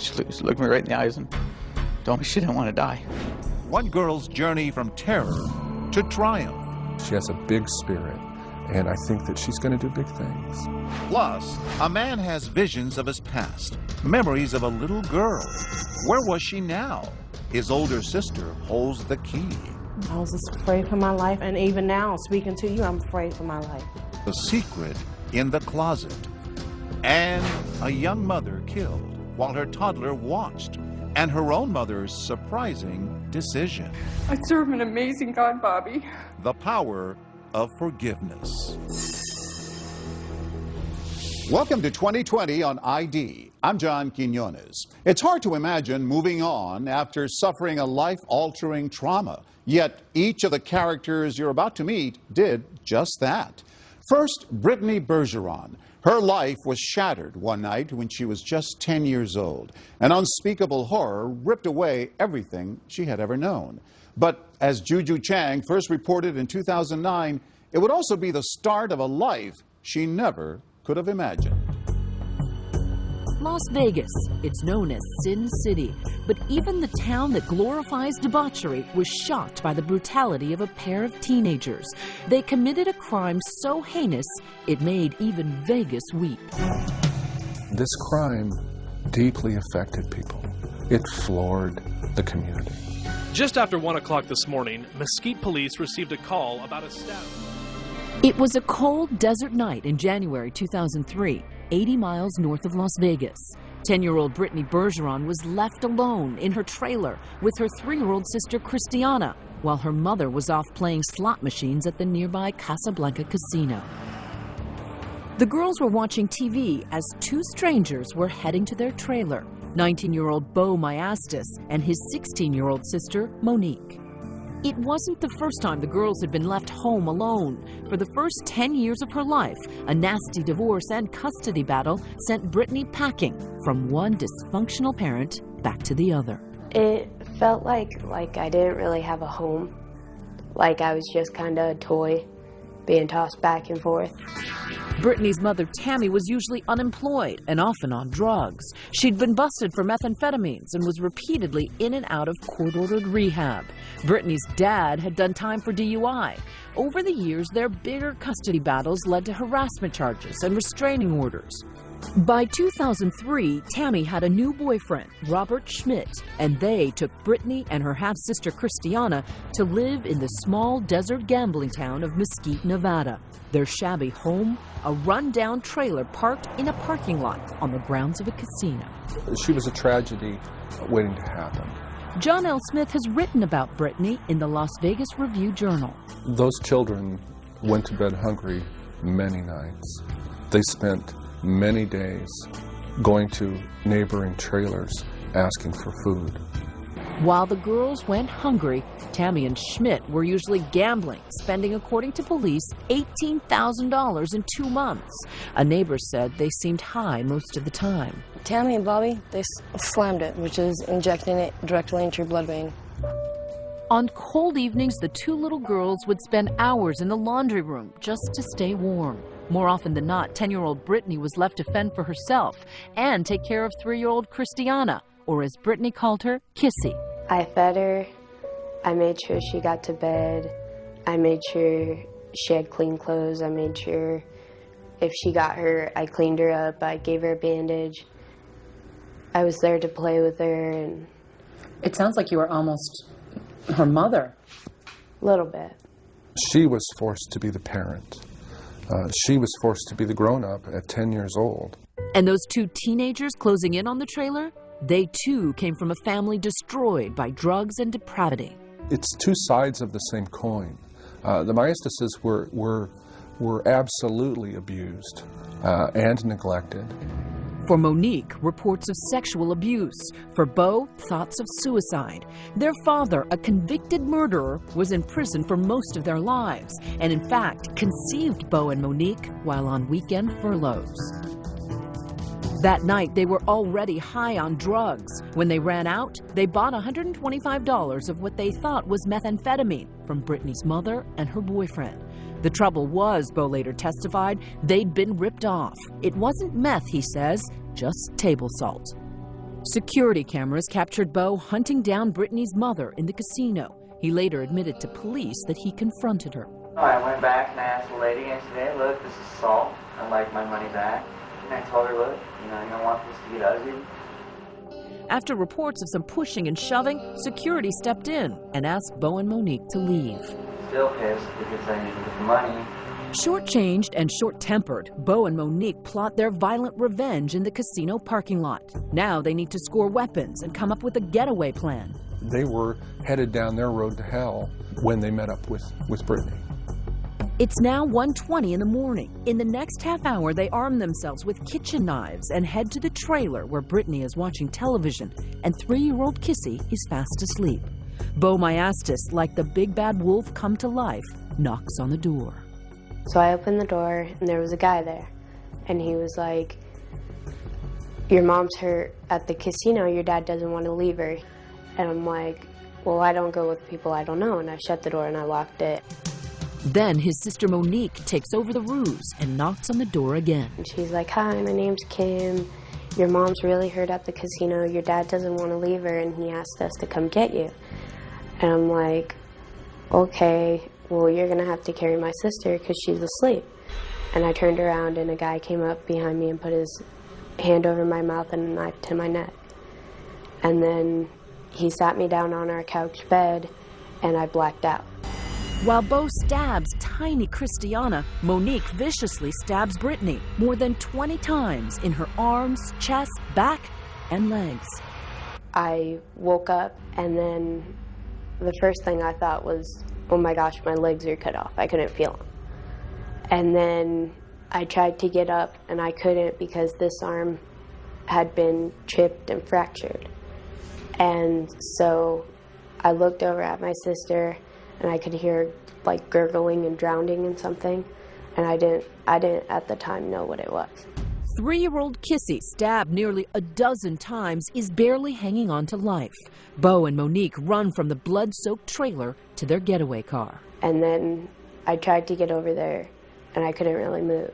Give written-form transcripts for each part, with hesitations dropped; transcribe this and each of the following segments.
She looked me right in the eyes and told me she didn't want to die. One girl's journey from terror to triumph. She has a big spirit, and I think that she's going to do big things. Plus, a man has visions of his past, memories of a little girl. Where was she now? His older sister holds the key. I was just afraid for my life, and even now, speaking to you, I'm afraid for my life. The secret in the closet. And a young mother killed while her toddler watched, and her own mother's surprising decision. I serve an amazing God, Bobby. The power of forgiveness. Welcome to 2020 on ID. I'm John Quinones. It's hard to imagine moving on after suffering a life-altering trauma. Yet each of the characters you're about to meet did just that. First, Brittany Bergeron. Her life was shattered one night when she was just 10 years old. An unspeakable horror ripped away everything she had ever known. But as Juju Chang first reported in 2009, it would also be the start of a life she never could have imagined. Las Vegas, it's known as Sin City, but even the town that glorifies debauchery was shocked by the brutality of a pair of teenagers. They committed a crime so heinous, it made even Vegas weep. This crime deeply affected people. It floored the community. Just after 1 o'clock this morning, Mesquite police received a call about a staff. It was a cold desert night in January 2003, 80 miles north of Las Vegas. 10-year-old Brittany Bergeron was left alone in her trailer with her 3-year-old sister Christiana, while her mother was off playing slot machines at the nearby Casablanca Casino. The girls were watching TV as two strangers were heading to their trailer, 19-year-old Bo Myastis and his 16-year-old sister Monique. It wasn't the first time the girls had been left home alone. For the first 10 years of her life, a nasty divorce and custody battle sent Brittany packing from one dysfunctional parent back to the other. It felt like I didn't really have a home. Like I was just kind of a toy being tossed back and forth. Brittany's mother, Tammy, was usually unemployed and often on drugs. She'd been busted for methamphetamines and was repeatedly in and out of court-ordered rehab. Brittany's dad had done time for DUI. Over the years, their bitter custody battles led to harassment charges and restraining orders. By 2003, Tammy had a new boyfriend, Robert Schmidt, and they took Brittany and her half-sister Christiana to live in the small desert gambling town of Mesquite, Nevada. Their shabby home, a run-down trailer parked in a parking lot on the grounds of a casino. She was a tragedy waiting to happen. John L. Smith has written about Brittany in the Las Vegas Review-Journal. Those children went to bed hungry many nights. They spent many days going to neighboring trailers asking for food. While the girls went hungry, Tammy and Schmidt were usually gambling, spending, according to police, $18,000 in 2 months. A neighbor said they seemed high most of the time. Tammy and Bobby, they slammed it, which is injecting it directly into your blood vein. On cold evenings, the two little girls would spend hours in the laundry room just to stay warm. More often than not, 10-year-old Brittany was left to fend for herself and take care of 3-year-old Christiana, or as Brittany called her, Kissy. I fed her. I made sure she got to bed. I made sure she had clean clothes. I made sure if she got hurt, I cleaned her up. I gave her a bandage. I was there to play with her. And it sounds like you were almost her mother. A little bit. She was forced to be the parent. She was forced to be the grown-up at 10 years old. And those two teenagers closing in on the trailer? They too came from a family destroyed by drugs and depravity. It's two sides of the same coin. The Myastises were absolutely abused and neglected. For Monique, reports of sexual abuse. For Bo, thoughts of suicide. Their father, a convicted murderer, was in prison for most of their lives, and in fact conceived Bo and Monique while on weekend furloughs. That night, they were already high on drugs. When they ran out, they bought $125 of what they thought was methamphetamine from Brittany's mother and her boyfriend. The trouble was, Bo later testified, they'd been ripped off. It wasn't meth, he says, just table salt. Security cameras captured Bo hunting down Brittany's mother in the casino. He later admitted to police that he confronted her. I went back and I asked the lady, and I said, hey, look, this is assault. I'd like my money back. And I told her, look, you don't want this to get ugly. After reports of some pushing and shoving, security stepped in and asked Bo and Monique to leave. Still pissed because I needed the money. Short-changed and short-tempered, Bo and Monique plot their violent revenge in the casino parking lot. Now they need to score weapons and come up with a getaway plan. They were headed down their road to hell when they met up with Brittany. It's now 1:20 in the morning. In the next half hour, they arm themselves with kitchen knives and head to the trailer where Brittany is watching television and 3-year-old Kissy is fast asleep. Bo Myastis, like the big bad wolf come to life, knocks on the door. So I opened the door, and there was a guy there. And he was like, your mom's hurt at the casino. Your dad doesn't want to leave her. And I'm like, well, I don't go with people I don't know. And I shut the door and I locked it. Then his sister Monique takes over the ruse and knocks on the door again. And she's like, hi, my name's Kim. Your mom's really hurt at the casino. Your dad doesn't want to leave her, and he asked us to come get you. And I'm like, okay, well, you're going to have to carry my sister because she's asleep. And I turned around, and a guy came up behind me and put his hand over my mouth and a knife to my neck. And then he sat me down on our couch bed, and I blacked out. While Bo stabs tiny Christiana, Monique viciously stabs Brittany more than 20 times in her arms, chest, back, and legs. I woke up, and then the first thing I thought was, oh my gosh, my legs are cut off. I couldn't feel them. And then I tried to get up, and I couldn't because this arm had been chipped and fractured. And so I looked over at my sister, and I could hear like gurgling and drowning in something, and I didn't at the time know what it was. 3-year-old Kissy, stabbed nearly a dozen times, is barely hanging on to life. Bo and Monique run from the blood-soaked trailer to their getaway car. And then I tried to get over there, and I couldn't really move.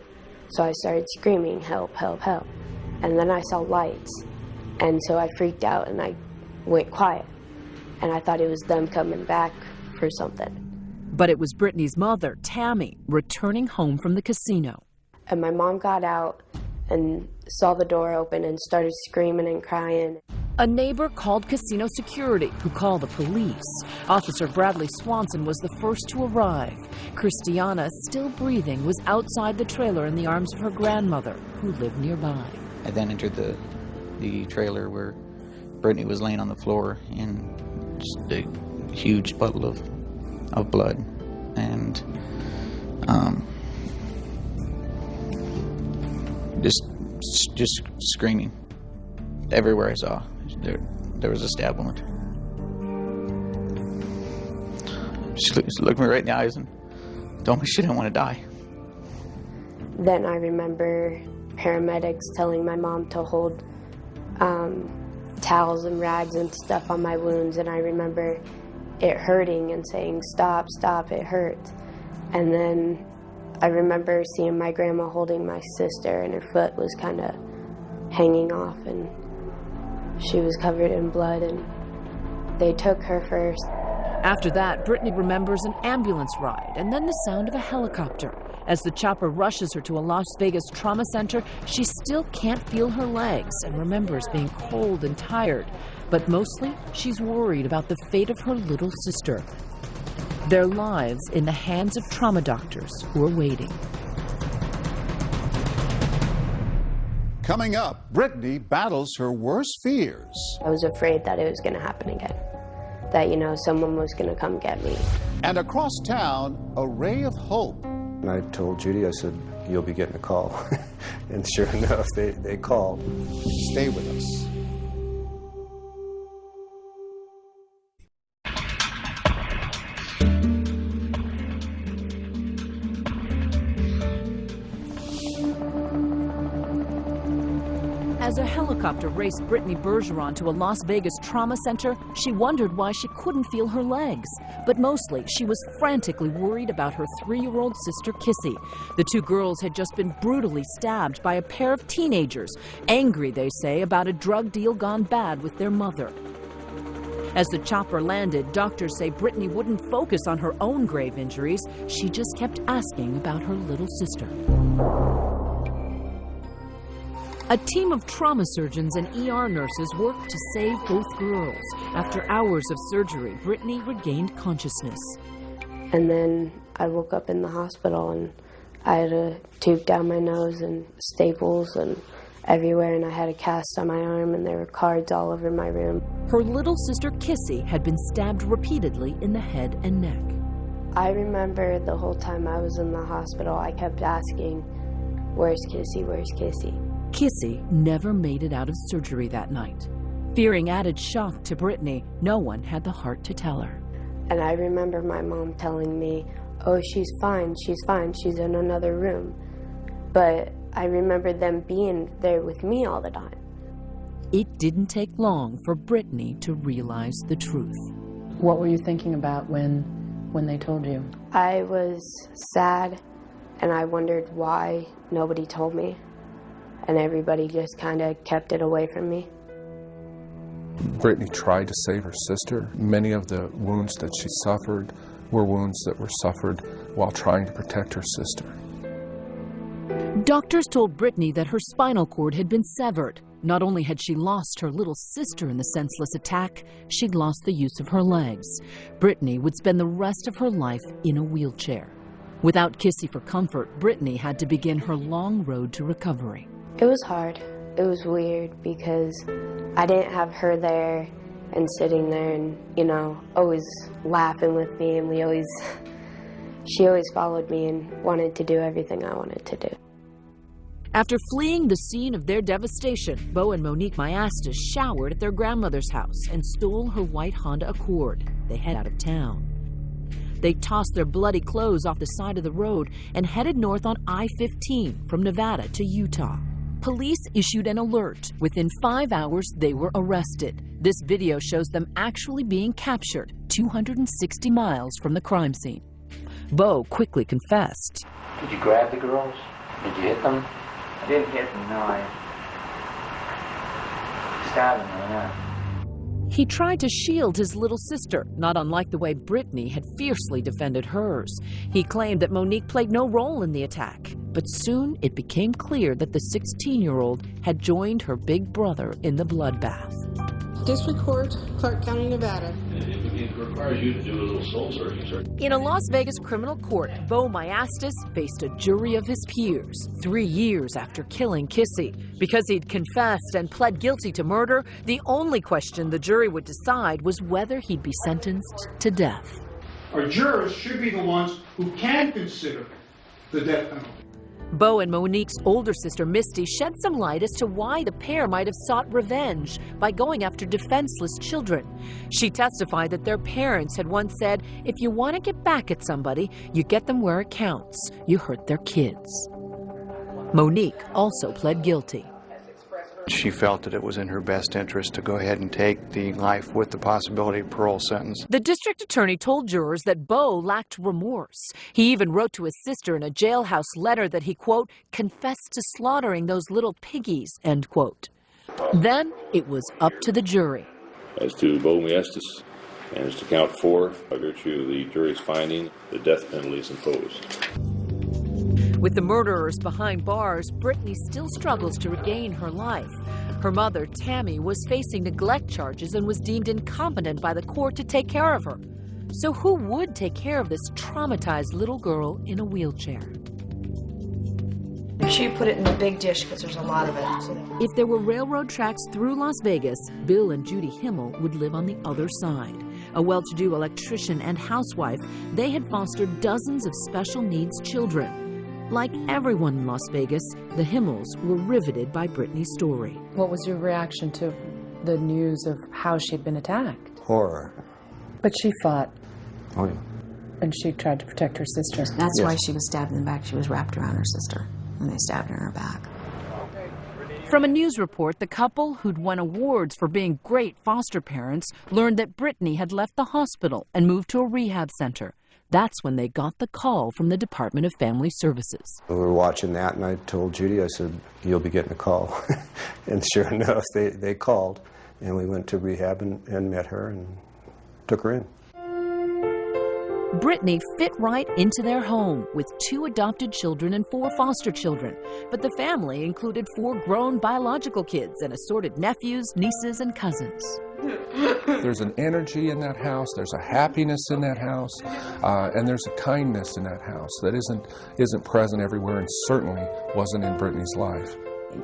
So I started screaming, help, help, help. And then I saw lights, and so I freaked out and I went quiet. And I thought it was them coming back for something. But it was Brittany's mother, Tammy, returning home from the casino. And my mom got out and saw the door open and started screaming and crying. A neighbor called casino security, who called the police. Officer Bradley Swanson was the first to arrive. Christiana, still breathing, was outside the trailer in the arms of her grandmother, who lived nearby. I then entered the trailer where Brittany was laying on the floor in just a huge puddle of blood, and just screaming everywhere I saw. There was a stab wound. She looked me right in the eyes and told me she didn't want to die. Then I remember paramedics telling my mom to hold towels and rags and stuff on my wounds, and I remember it hurting and saying, stop, stop, it hurts. And then I remember seeing my grandma holding my sister, and her foot was kind of hanging off, and she was covered in blood, and they took her first. After that, Brittany remembers an ambulance ride and then the sound of a helicopter. As the chopper rushes her to a Las Vegas trauma center, she still can't feel her legs and remembers being cold and tired. But mostly, she's worried about the fate of her little sister. Their lives in the hands of trauma doctors who are waiting. Coming up, Brittany battles her worst fears. I was afraid that it was going to happen again. That, someone was going to come get me. And across town, a ray of hope. And I told Judy, I said, you'll be getting a call. And sure enough, they called. Stay with us. As a a helicopter raced Brittany Bergeron to a Las Vegas trauma center, she wondered why she couldn't feel her legs. But mostly, she was frantically worried about her 3-year-old sister, Kissy. The two girls had just been brutally stabbed by a pair of teenagers, angry, they say, about a drug deal gone bad with their mother. As the chopper landed, doctors say Brittany wouldn't focus on her own grave injuries. She just kept asking about her little sister. A team of trauma surgeons and ER nurses worked to save both girls. After hours of surgery, Brittany regained consciousness. And then I woke up in the hospital and I had a tube down my nose and staples and everywhere, and I had a cast on my arm and there were cards all over my room. Her little sister Kissy had been stabbed repeatedly in the head and neck. I remember the whole time I was in the hospital, I kept asking, "Where's Kissy? Where's Kissy?" Kissy never made it out of surgery that night. Fearing added shock to Brittany, no one had the heart to tell her. And I remember my mom telling me, "Oh, she's fine, she's in another room." But I remember them being there with me all the time. It didn't take long for Brittany to realize the truth. What were you thinking about when they told you? I was sad, and I wondered why nobody told me. And everybody just kind of kept it away from me. Brittany tried to save her sister. Many of the wounds that she suffered were wounds that were suffered while trying to protect her sister. Doctors told Brittany that her spinal cord had been severed. Not only had she lost her little sister in the senseless attack, she'd lost the use of her legs. Brittany would spend the rest of her life in a wheelchair. Without Kissy for comfort, Brittany had to begin her long road to recovery. It was hard. It was weird because I didn't have her there and sitting there and, always laughing with me, and she always followed me and wanted to do everything I wanted to do. After fleeing the scene of their devastation, Bo and Monique Myastis showered at their grandmother's house and stole her white Honda Accord. They head out of town. They tossed their bloody clothes off the side of the road and headed north on I-15 from Nevada to Utah. Police issued an alert. Within 5 hours, they were arrested. This video shows them actually being captured 260 miles from the crime scene. Bo quickly confessed. Did you grab the girls? Did you hit them? I didn't hit them, no. I stabbed them, yeah. He tried to shield his little sister, not unlike the way Brittany had fiercely defended hers. He claimed that Monique played no role in the attack. But soon it became clear that the 16-year-old had joined her big brother in the bloodbath. District Court, Clark County, Nevada. It requires you to do a little soul searching, sir. In a Las Vegas criminal court, Bo Myastis faced a jury of his peers 3 years after killing Kissy. Because he'd confessed and pled guilty to murder, the only question the jury would decide was whether he'd be sentenced to death. Our jurors should be the ones who can consider the death penalty. Bo and Monique's older sister, Misty, shed some light as to why the pair might have sought revenge by going after defenseless children. She testified that their parents had once said, "If you want to get back at somebody, you get them where it counts. You hurt their kids." Monique also pled guilty. She felt that it was in her best interest to go ahead and take the life with the possibility of parole sentence. The district attorney told jurors that Bo lacked remorse. He even wrote to his sister in a jailhouse letter that he, quote, confessed to slaughtering those little piggies, end quote. Then it was up to the jury. As to Bo Myastis, and as to count 4, by virtue of the jury's finding, the death penalty is imposed. With the murderers behind bars, Brittany still struggles to regain her life. Her mother, Tammy, was facing neglect charges and was deemed incompetent by the court to take care of her. So who would take care of this traumatized little girl in a wheelchair? Make sure you put it in the big dish because there's a lot of it. If there were railroad tracks through Las Vegas, Bill and Judy Himmel would live on the other side. A well-to-do electrician and housewife, they had fostered dozens of special needs children. Like everyone in Las Vegas, the Himmels were riveted by Brittany's story. What was your reaction to the news of how she'd been attacked? Horror. But she fought. Oh, yeah. And she tried to protect her sister. That's why she was stabbed in the back. She was wrapped around her sister, and they stabbed her in her back. From a news report, the couple, who'd won awards for being great foster parents, learned that Brittany had left the hospital and moved to a rehab center. That's when they got the call from the Department of Family Services. We were watching that, and I told Judy, I said, you'll be getting a call. And sure enough, they called, and we went to rehab and met her and took her in. Brittany fit right into their home with 2 adopted children and 4 foster children. But the family included 4 grown biological kids and assorted nephews, nieces, and cousins. There's an energy in that house, there's a happiness in that house, and there's a kindness in that house that isn't present everywhere and certainly wasn't in Brittany's life.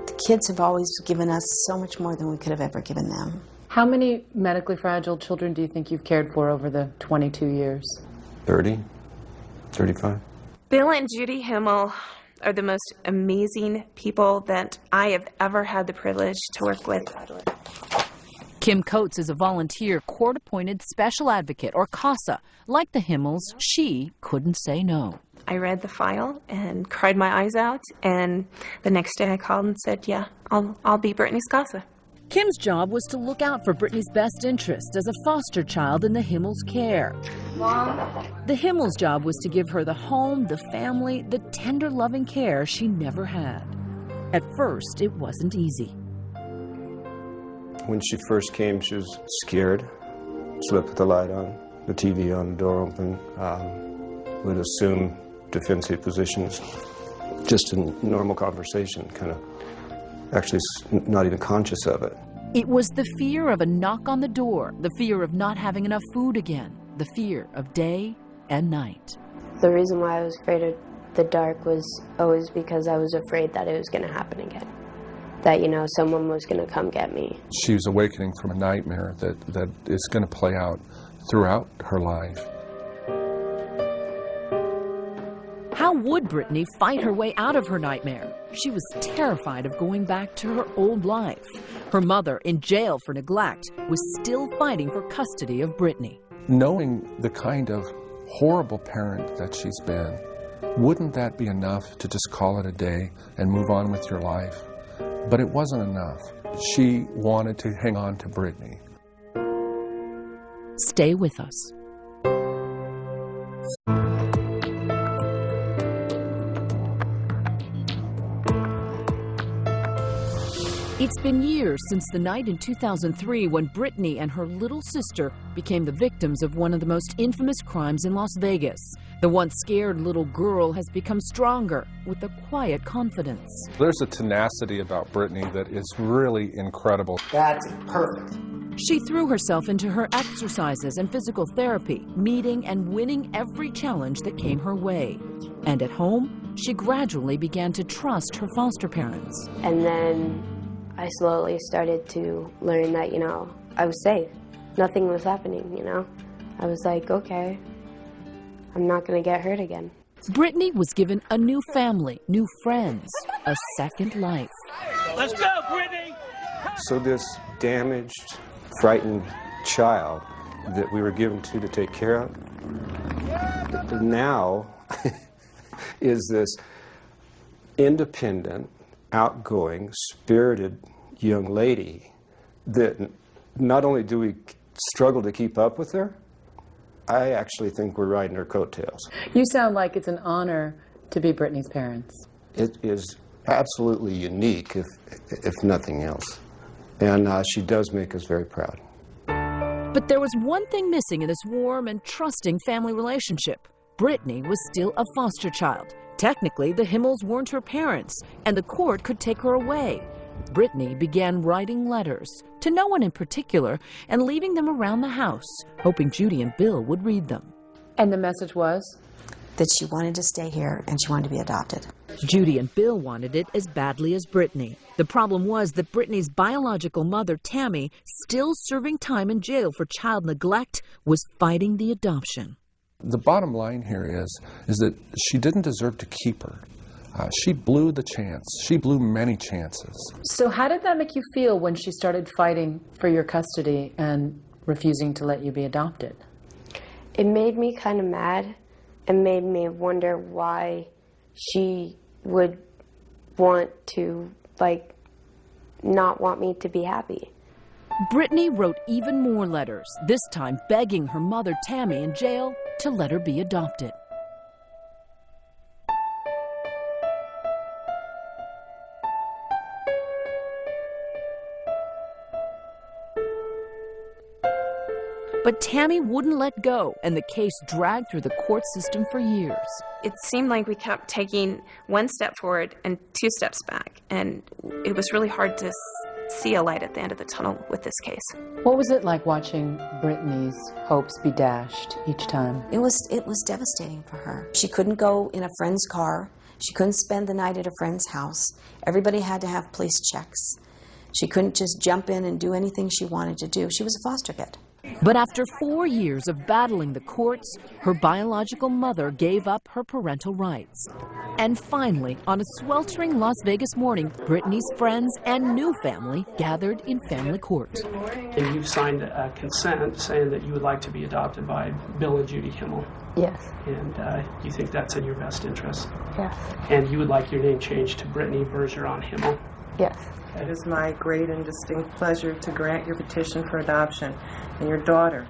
The kids have always given us so much more than we could have ever given them. How many medically fragile children do you think you've cared for over the 22 years? 30, 35. Bill and Judy Himmel are the most amazing people that I have ever had the privilege to work with. Kim Coates is a volunteer court-appointed special advocate, or CASA. Like the Himmels, she couldn't say no. I read the file and cried my eyes out, and the next day I called and said, yeah, I'll be Brittany's CASA. Kim's job was to look out for Brittany's best interest as a foster child in the Himmels' care. Mom? The Himmels' job was to give her the home, the family, the tender, loving care she never had. At first, it wasn't easy. When she first came, she was scared. Slept with the light on, the TV on, the door open. Would assume defensive positions. Just in normal conversation, kind of actually not even conscious of it. It was the fear of a knock on the door, the fear of not having enough food again, the fear of day and night. The reason why I was afraid of the dark was always because I was afraid that it was going to happen again. That, you know, someone was going to come get me. She was awakening from a nightmare that is going to play out throughout her life. How would Brittany fight her way out of her nightmare? She was terrified of going back to her old life. Her mother, in jail for neglect, was still fighting for custody of Brittany. Knowing the kind of horrible parent that she's been, wouldn't that be enough to just call it a day and move on with your life? But it wasn't enough. She wanted to hang on to Brittany. Stay with us. It's been years since the night in 2003 when Brittany and her little sister became the victims of one of the most infamous crimes in Las Vegas. The once scared little girl has become stronger with a quiet confidence. There's a tenacity about Brittany that is really incredible. That's perfect. She threw herself into her exercises and physical therapy, meeting and winning every challenge that came her way. And at home, she gradually began to trust her foster parents. And then I slowly started to learn that, you know, I was safe. Nothing was happening, you know. I was like, okay, I'm not going to get hurt again. Brittany was given a new family, new friends, a second life. Let's go, Brittany! So this damaged, frightened child that we were given to take care of now is this independent, outgoing, spirited young lady that not only do we struggle to keep up with her, I actually think we're riding her coattails. You sound like it's an honor to be Brittany's parents. It is absolutely unique, if nothing else. And she does make us very proud. But there was one thing missing in this warm and trusting family relationship. Brittany was still a foster child. Technically, the Himmels weren't her parents, and the court could take her away. Brittany began writing letters, to no one in particular, and leaving them around the house, hoping Judy and Bill would read them. And the message was? That she wanted to stay here and she wanted to be adopted. Judy and Bill wanted it as badly as Brittany. The problem was that Brittany's biological mother, Tammy, still serving time in jail for child neglect, was fighting the adoption. The bottom line here is that she didn't deserve to keep her. She blew the chance. She blew many chances. So how did that make you feel when she started fighting for your custody and refusing to let you be adopted? It made me kind of mad and made me wonder why she would want to, like, not want me to be happy. Brittany wrote even more letters, this time begging her mother, Tammy, in jail to let her be adopted. But Tammy wouldn't let go, and the case dragged through the court system for years. It seemed like we kept taking one step forward and 2 steps back, and it was really hard to see a light at the end of the tunnel with this case. What was it like watching Brittany's hopes be dashed each time? It was devastating for her. She couldn't go in a friend's car. She couldn't spend the night at a friend's house. Everybody had to have police checks. She couldn't just jump in and do anything she wanted to do. She was a foster kid. But after 4 years of battling the courts, her biological mother gave up her parental rights. And finally, on a sweltering Las Vegas morning, Brittany's friends and new family gathered in family court. And you signed a consent saying that you would like to be adopted by Bill and Judy Himmel. Yes. And you think that's in your best interest. Yes. And you would like your name changed to Brittany Bergeron Himmel. Yes. It is my great and distinct pleasure to grant your petition for adoption, and your daughter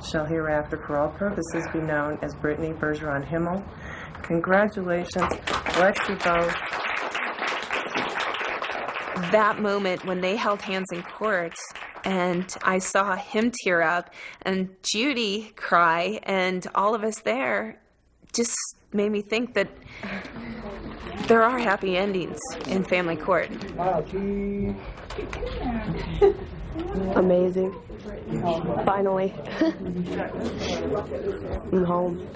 shall hereafter for all purposes be known as Brittany Bergeron Himmel. Congratulations. Bless you both. That moment when they held hands in court and I saw him tear up and Judy cry and all of us there just made me think that there are happy endings in family court. Amazing. Finally. I'm home.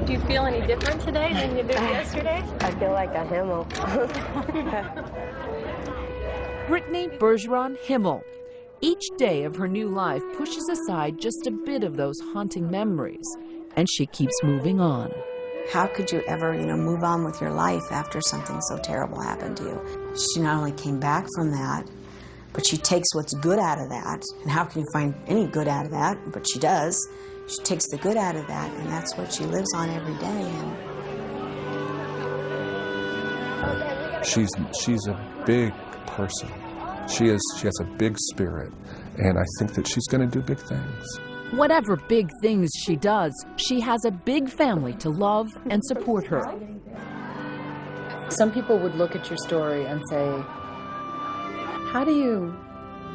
Do you feel any different today than you did yesterday? I feel like a Himmel. Brittany Bergeron Himmel. Each day of her new life pushes aside just a bit of those haunting memories, and she keeps moving on. How could you ever, move on with your life after something so terrible happened to you? She not only came back from that, but she takes what's good out of that. And how can you find any good out of that? But she does. She takes the good out of that, and that's what she lives on every day. And she's a big person. She has a big spirit, and I think that she's going to do big things. Whatever big things she does, she has a big family to love and support her. Some people would look at your story and say, how do you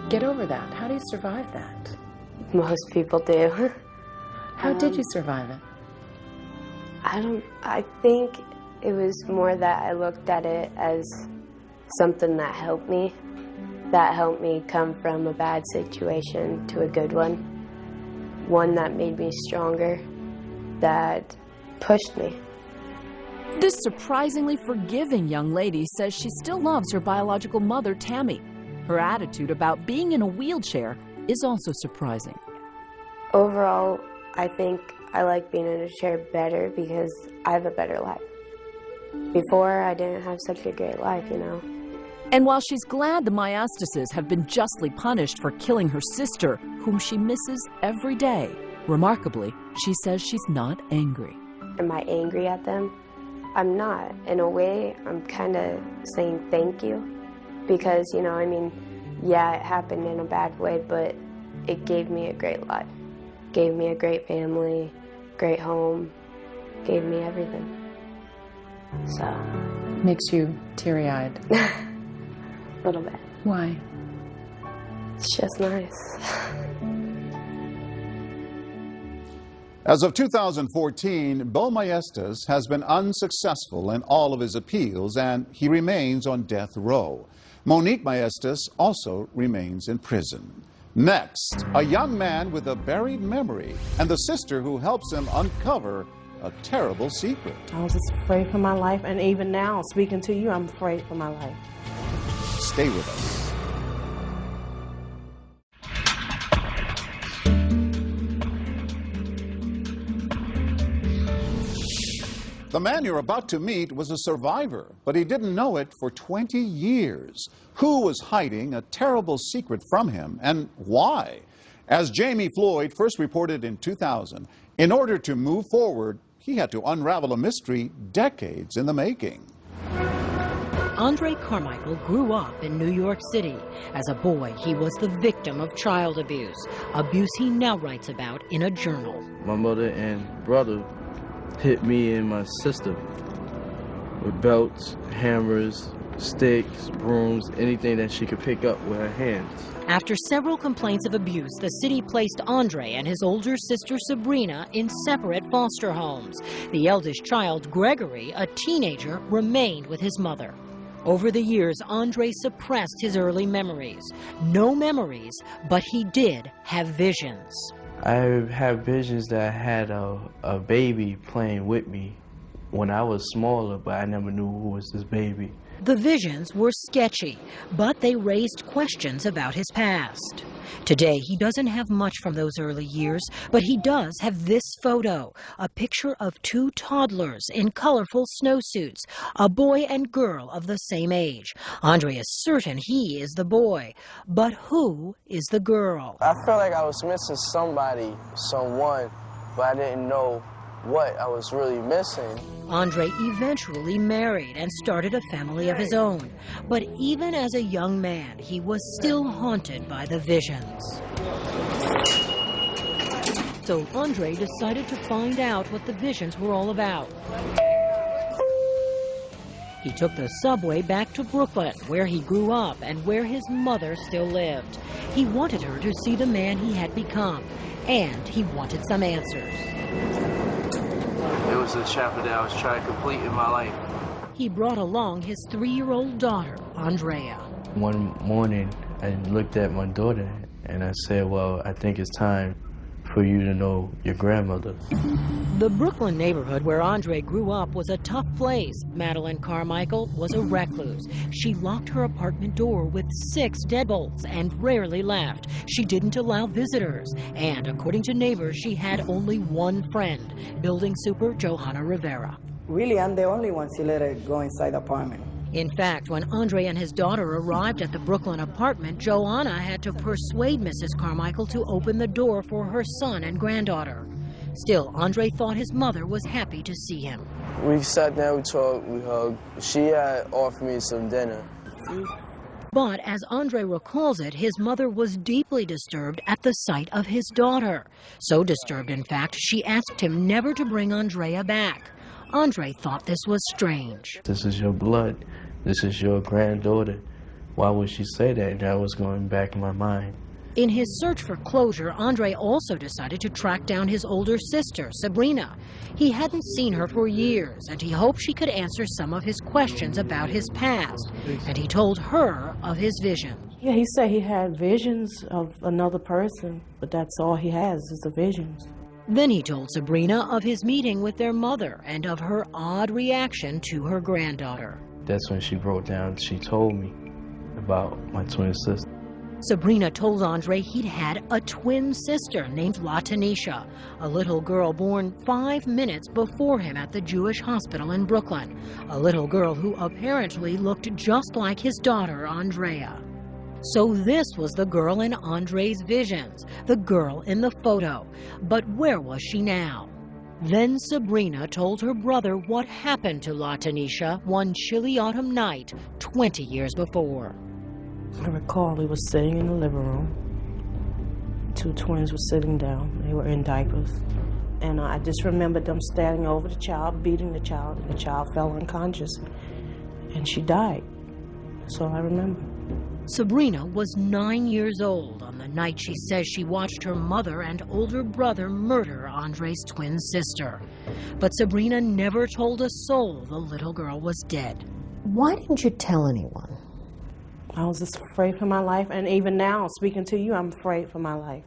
get over that? How do you survive that? Most people do. How did you survive it? I think it was more that I looked at it as something that helped me come from a bad situation to a good one. One that made me stronger, that pushed me. This surprisingly forgiving young lady says she still loves her biological mother, Tammy. Her attitude about being in a wheelchair is also surprising. Overall, I think I like being in a chair better because I have a better life. Before, I didn't have such a great life, And while she's glad the Maiestases have been justly punished for killing her sister, whom she misses every day, remarkably, she says she's not angry. Am I angry at them? I'm not. In a way, I'm kind of saying thank you because, yeah, it happened in a bad way, but it gave me a great life. Gave me a great family, great home, gave me everything. So. Makes you teary-eyed. A little bit. Why? It's just nice. As of 2014, Bill Maiestas has been unsuccessful in all of his appeals, and he remains on death row. Monique Maiestas also remains in prison. Next, a young man with a buried memory and the sister who helps him uncover a terrible secret. I was just afraid for my life, and even now, speaking to you, I'm afraid for my life. Stay with us. The man you're about to meet was a survivor, but he didn't know it for 20 years. Who was hiding a terrible secret from him, and why? As Jamie Floyd first reported in 2000, in order to move forward, he had to unravel a mystery decades in the making. Andre Carmichael grew up in New York City. As a boy, he was the victim of child abuse he now writes about in a journal. My mother and brother hit me and my sister with belts, hammers, sticks, brooms, anything that she could pick up with her hands. After several complaints of abuse, the city placed Andre and his older sister Sabrina in separate foster homes. The eldest child, Gregory, a teenager, remained with his mother. Over the years, Andre suppressed his early memories. No memories, but he did have visions. I have visions that I had a baby playing with me when I was smaller, but I never knew who was this baby. The visions were sketchy, but they raised questions about his past. Today, he doesn't have much from those early years, but he does have this photo, a picture of two toddlers in colorful snowsuits, a boy and girl of the same age. Andre is certain he is the boy, but who is the girl? I felt like I was missing somebody, someone, but I didn't know what I was really missing. Andre eventually married and started a family of his own. But even as a young man, he was still haunted by the visions. So Andre decided to find out what the visions were all about. He took the subway back to Brooklyn, where he grew up and where his mother still lived. He wanted her to see the man he had become, and he wanted some answers. It was a chapter that I was trying to complete in my life. He brought along his 3-year-old daughter, Andrea. One morning, I looked at my daughter and I said, well, I think it's time for you to know your grandmother. The Brooklyn neighborhood where Andre grew up was a tough place. Madeline Carmichael was a recluse. She locked her apartment door with 6 deadbolts and rarely left. She didn't allow visitors. And according to neighbors, she had only one friend, building super Johanna Rivera. Really, I'm the only one who let her go inside the apartment. In fact, when Andre and his daughter arrived at the Brooklyn apartment, Joanna had to persuade Mrs. Carmichael to open the door for her son and granddaughter. Still, Andre thought his mother was happy to see him. We sat down, we talked, we hugged. She had offered me some dinner. But as Andre recalls it, his mother was deeply disturbed at the sight of his daughter. So disturbed, in fact, she asked him never to bring Andrea back. Andre thought this was strange. This is your blood. This is your granddaughter. Why would she say that? That was going back in my mind. In his search for closure, Andre also decided to track down his older sister, Sabrina. He hadn't seen her for years, and he hoped she could answer some of his questions about his past. And he told her of his vision. Yeah, he said he had visions of another person, but that's all he has is the visions. Then he told Sabrina of his meeting with their mother and of her odd reaction to her granddaughter. That's when she broke down. She told me about my twin sister. Sabrina told Andre he'd had a twin sister named LaTanisha, a little girl born 5 minutes before him at the Jewish hospital in Brooklyn, a little girl who apparently looked just like his daughter, Andrea. So this was the girl in Andre's visions, the girl in the photo. But where was she now? Then Sabrina told her brother what happened to LaTanisha one chilly autumn night 20 years before. I recall we were sitting in the living room. 2 twins were sitting down. They were in diapers. And I just remembered them standing over the child, beating the child, and the child fell unconscious. And she died. So I remember. Sabrina was 9 years old on the night she says she watched her mother and older brother murder Andre's twin sister. But Sabrina never told a soul the little girl was dead. Why didn't you tell anyone? I was just afraid for my life, and even now, speaking to you, I'm afraid for my life.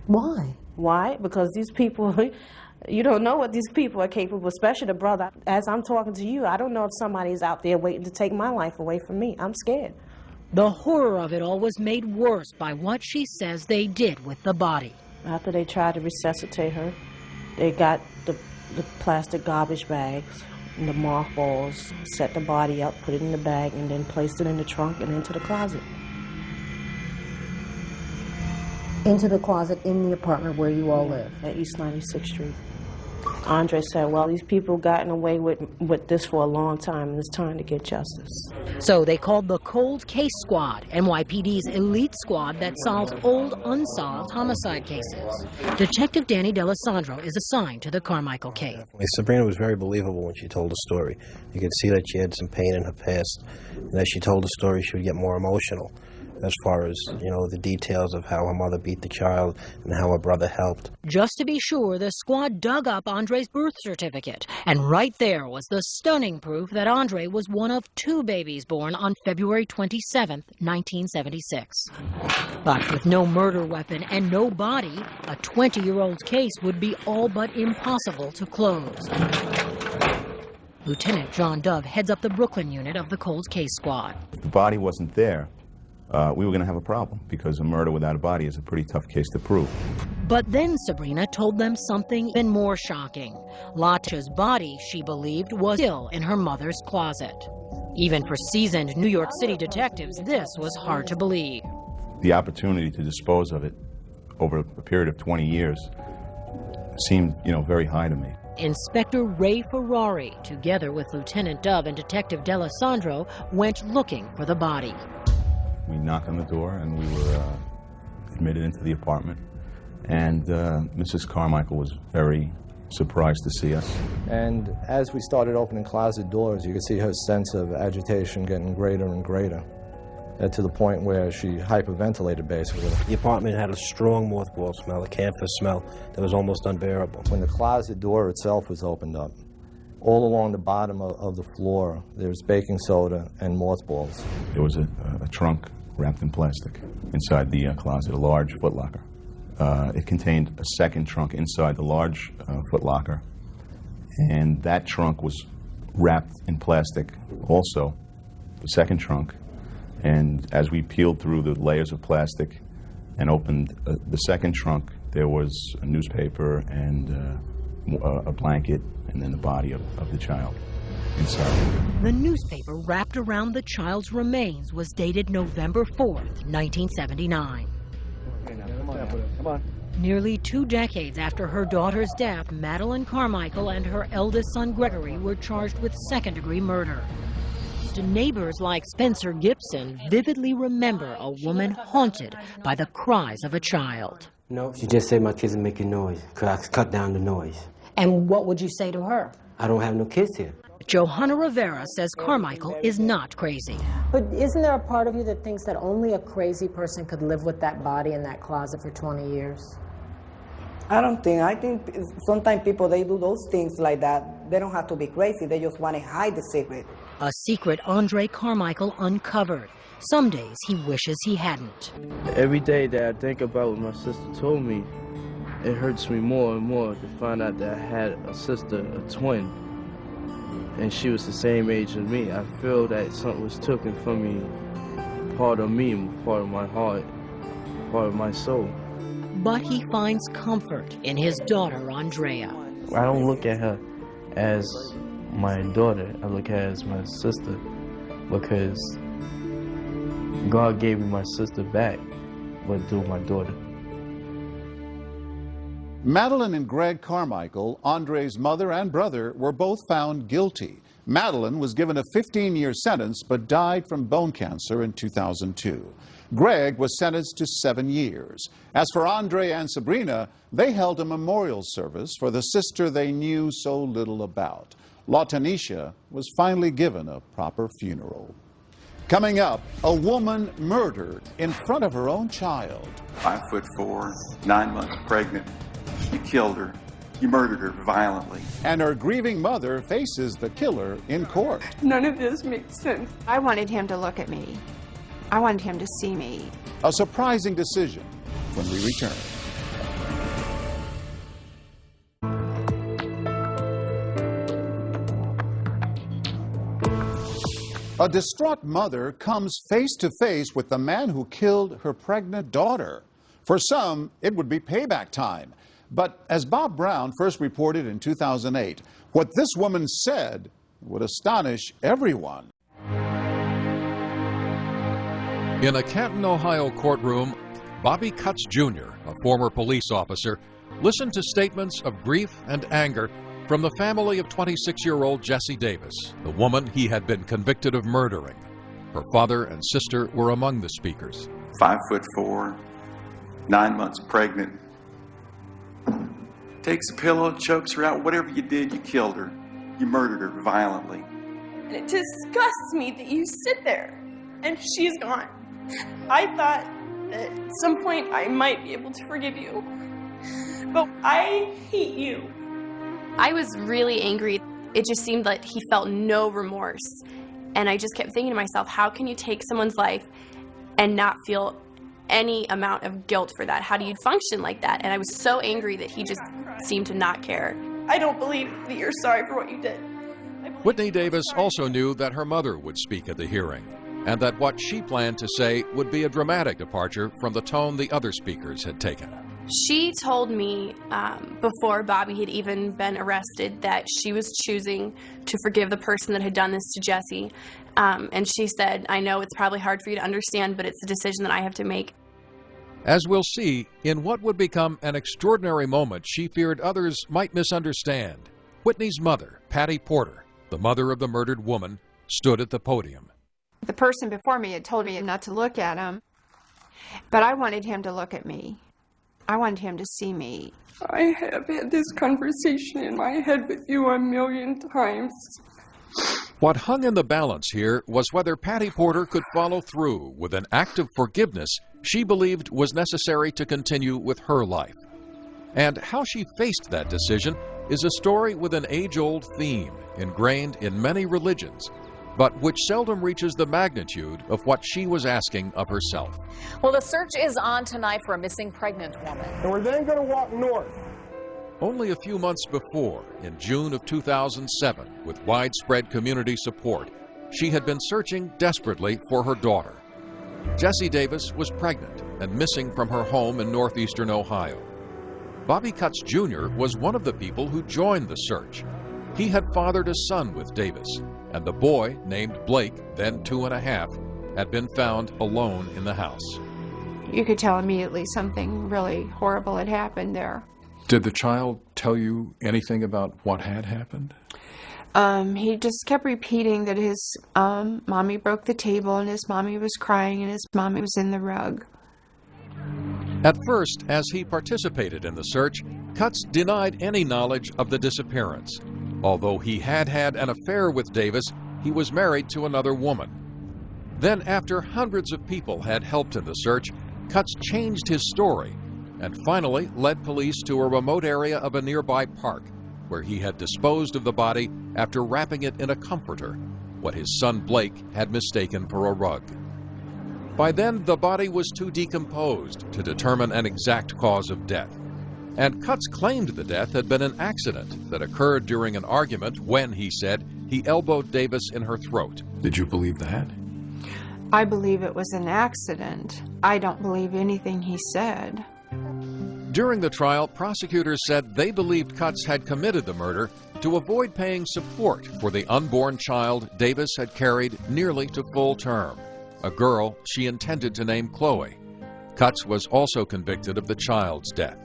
Why? Why? Because these people, you don't know what these people are capable, especially the brother. As I'm talking to you, I don't know if somebody's out there waiting to take my life away from me. I'm scared. The horror of it all was made worse by what she says they did with the body. After they tried to resuscitate her, they got the plastic garbage bags and the mothballs, set the body up, put it in the bag, and then placed it in the trunk and into the closet. Into the closet in the apartment where you all live? At East 96th Street. Andre said, well, these people gotten away with this for a long time, and it's time to get justice. So they called the Cold Case Squad, NYPD's elite squad that solves old, unsolved homicide cases. Detective Danny D'Alessandro is assigned to the Carmichael case. Sabrina was very believable when she told the story. You could see that she had some pain in her past, and as she told the story, she would get more emotional as far as, the details of how her mother beat the child and how her brother helped. Just to be sure, the squad dug up Andre's birth certificate, and right there was the stunning proof that Andre was one of 2 babies born on February 27, 1976. But with no murder weapon and no body, a 20-year-old's case would be all but impossible to close. Lieutenant John Dove heads up the Brooklyn unit of the Cold Case Squad. If the body wasn't there, we were going to have a problem, because a murder without a body is a pretty tough case to prove. But then Sabrina told them something even more shocking. Latisha's body, she believed, was still in her mother's closet. Even for seasoned New York City detectives, this was hard to believe. The opportunity to dispose of it over a period of 20 years seemed, very high to me. Inspector Ray Ferrari, together with Lieutenant Dove and Detective D'Alessandro, went looking for the body. We knocked on the door, and we were admitted into the apartment. And Mrs. Carmichael was very surprised to see us. And as we started opening closet doors, you could see her sense of agitation getting greater and greater, to the point where she hyperventilated, basically. The apartment had a strong mothball smell, a camphor smell that was almost unbearable. When the closet door itself was opened up, all along the bottom of the floor, there was baking soda and mothballs. There was a trunk wrapped in plastic inside the closet, a large footlocker. It contained a second trunk inside the large footlocker, and that trunk was wrapped in plastic also, the second trunk. And as we peeled through the layers of plastic and opened the second trunk, there was a newspaper and a blanket, and then the body of the child inside. The newspaper wrapped around the child's remains was dated November 4th, 1979. Come on. Nearly 2 decades after her daughter's death, Madeline Carmichael and her eldest son Gregory were charged with second-degree murder. Neighbors like Spencer Gibson vividly remember a woman haunted by the cries of a child. No, she just said my kids are making noise, because I cut down the noise. And what would you say to her? I don't have no kids here. Johanna Rivera says Carmichael is not crazy. But isn't there a part of you that thinks that only a crazy person could live with that body in that closet for 20 years? I think sometimes people, they do those things like that. They don't have to be crazy. They just want to hide the secret. A secret Andre Carmichael uncovered. Some days he wishes he hadn't. Every day that I think about what my sister told me, it hurts me more and more to find out that I had a sister, a twin, and she was the same age as me. I feel that something was taken from me, part of me, part of my heart, part of my soul. But he finds comfort in his daughter, Andrea. I don't look at her as my daughter. I look at her as my sister, because God gave me my sister back, but through my daughter. Madeline and Greg Carmichael, Andre's mother and brother, were both found guilty. Madeline was given a 15-year sentence but died from bone cancer in 2002. Greg was sentenced to 7 years. As for Andre and Sabrina, they held a memorial service for the sister they knew so little about. LaTanisha was finally given a proper funeral. Coming up, a woman murdered in front of her own child. 5'4", 9 months pregnant. You killed her. You murdered her violently. And her grieving mother faces the killer in court. None of this makes sense. I wanted him to look at me. I wanted him to see me. A surprising decision when we return. A distraught mother comes face to face with the man who killed her pregnant daughter. For some, it would be payback time. But as Bob Brown first reported in 2008, what this woman said would astonish everyone. In a Canton, Ohio courtroom, Bobby Cutts Jr., a former police officer, listened to statements of grief and anger from the family of 26-year-old Jessie Davis, the woman he had been convicted of murdering. Her father and sister were among the speakers. 5'4", 9 months pregnant. Takes a pillow, chokes her out. Whatever you did, you killed her. You murdered her violently. And it disgusts me that you sit there and she's gone. I thought that at some point I might be able to forgive you, but I hate you. I was really angry. It just seemed like he felt no remorse. And I just kept thinking to myself, how can you take someone's life and not feel any amount of guilt for that? How do you function like that? And I was so angry that he just seemed to not care. I don't believe that you're sorry for what you did. Whitney Davis also knew that her mother would speak at the hearing, and that what she planned to say would be a dramatic departure from the tone the other speakers had taken. She told me before Bobby had even been arrested that she was choosing to forgive the person that had done this to Jessie. And she said, I know it's probably hard for you to understand, but it's a decision that I have to make. As we'll see, in what would become an extraordinary moment she feared others might misunderstand, Whitney's mother, Patty Porter, the mother of the murdered woman, stood at the podium. The person before me had told me not to look at him, but I wanted him to look at me. I wanted him to see me. I have had this conversation in my head with you a million times. What hung in the balance here was whether Patty Porter could follow through with an act of forgiveness she believed was necessary to continue with her life. And how she faced that decision is a story with an age-old theme ingrained in many religions, but which seldom reaches the magnitude of what she was asking of herself. Well, the search is on tonight for a missing pregnant woman. And we're then going to walk north. Only a few months before, in June of 2007, with widespread community support, she had been searching desperately for her daughter. Jessie Davis was pregnant and missing from her home in northeastern Ohio. Bobby Cutts Jr. was one of the people who joined the search. He had fathered a son with Davis, and the boy, named Blake, then 2½, had been found alone in the house. You could tell immediately something really horrible had happened there. Did the child tell you anything about what had happened? He just kept repeating that his mommy broke the table and his mommy was crying and his mommy was in the rug. At first, as he participated in the search, Cutts denied any knowledge of the disappearance. Although he had had an affair with Davis, he was married to another woman. Then, after hundreds of people had helped in the search, Cutts changed his story and finally led police to a remote area of a nearby park where he had disposed of the body after wrapping it in a comforter, what his son Blake had mistaken for a rug. By then, the body was too decomposed to determine an exact cause of death, and Cutts claimed the death had been an accident that occurred during an argument when, he said, he elbowed Davis in her throat. Did you believe that? I believe it was an accident. I don't believe anything he said. During the trial, prosecutors said they believed Cutts had committed the murder to avoid paying support for the unborn child Davis had carried nearly to full term, a girl she intended to name Chloe. Cutts was also convicted of the child's death.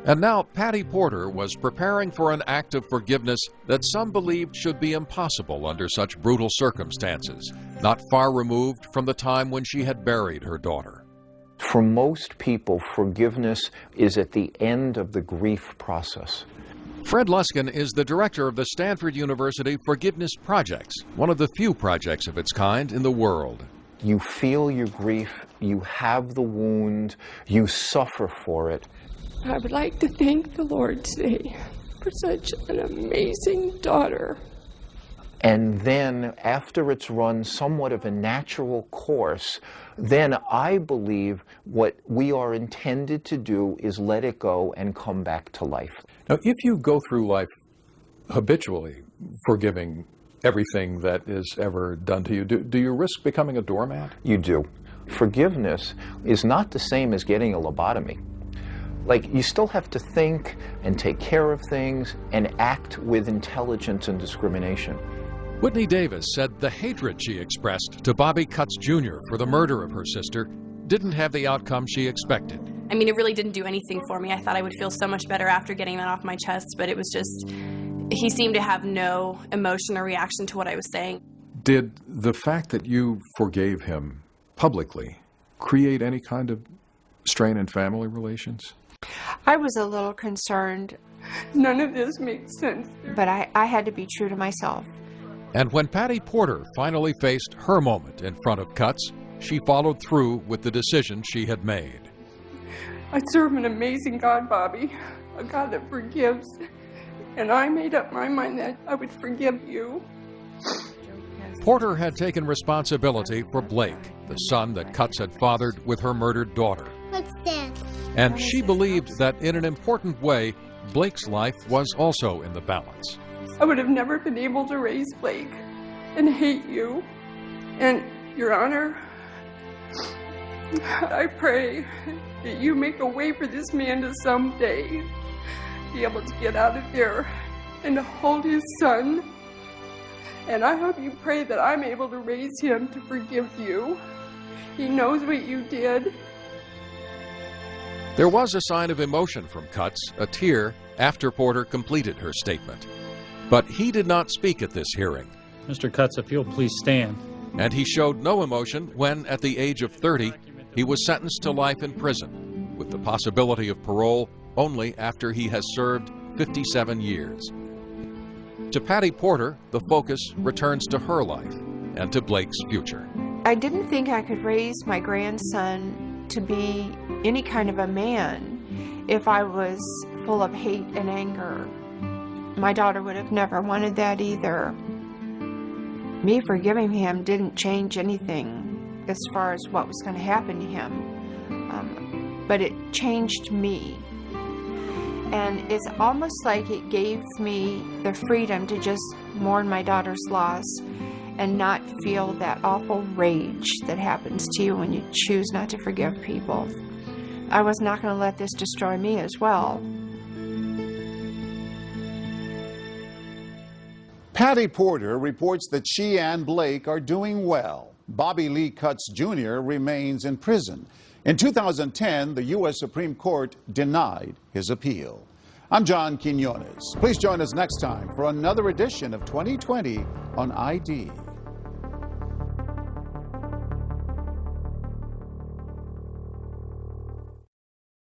And now Patty Porter was preparing for an act of forgiveness that some believed should be impossible under such brutal circumstances, not far removed from the time when she had buried her daughter. For most people, forgiveness is at the end of the grief process. Fred Luskin is the director of the Stanford University Forgiveness Projects, one of the few projects of its kind in the world. You feel your grief, you have the wound, you suffer for it. I would like to thank the Lord today for such an amazing daughter. And then, after it's run somewhat of a natural course, then I believe what we are intended to do is let it go and come back to life. Now, if you go through life habitually forgiving everything that is ever done to you, do you risk becoming a doormat? You do. Forgiveness is not the same as getting a lobotomy. Like, you still have to think and take care of things and act with intelligence and discrimination. Whitney Davis said the hatred she expressed to Bobby Cutts Jr. for the murder of her sister didn't have the outcome she expected. I mean, it really didn't do anything for me. I thought I would feel so much better after getting that off my chest, but it was just, He seemed to have no emotion or reaction to what I was saying. Did the fact that you forgave him publicly create any kind of strain in family relations? I was a little concerned. None of this makes sense. But I had to be true to myself. And when Patty Porter finally faced her moment in front of Cutts, she followed through with the decision she had made. I serve an amazing God, Bobby, a God that forgives. And I made up my mind that I would forgive you. Porter had taken responsibility for Blake, the son that Cutts had fathered with her murdered daughter. What's that? And she believed that in an important way, Blake's life was also in the balance. I would have never been able to raise Blake and hate you. And, Your Honor, I pray that you make a way for this man to someday be able to get out of there and to hold his son. And I hope you pray that I'm able to raise him to forgive you. He knows what you did. There was a sign of emotion from Cutts, a tear, after Porter completed her statement. But he did not speak at this hearing. Mr. Cutts, if you'll please stand. And he showed no emotion when, at the age of 30, he was sentenced to life in prison, with the possibility of parole only after he has served 57 years. To Patty Porter, the focus returns to her life and to Blake's future. I didn't think I could raise my grandson to be any kind of a man if I was full of hate and anger. My daughter would have never wanted that either. Me forgiving him didn't change anything as far as what was going to happen to him, but it changed me. And it's almost like it gave me the freedom to just mourn my daughter's loss and not feel that awful rage that happens to you when you choose not to forgive people. I was not going to let this destroy me as well. Patty Porter reports that she and Blake are doing well. Bobby Lee Cutts Jr. remains in prison. In 2010, the U.S. Supreme Court denied his appeal. I'm John Quinones. Please join us next time for another edition of 2020 on ID.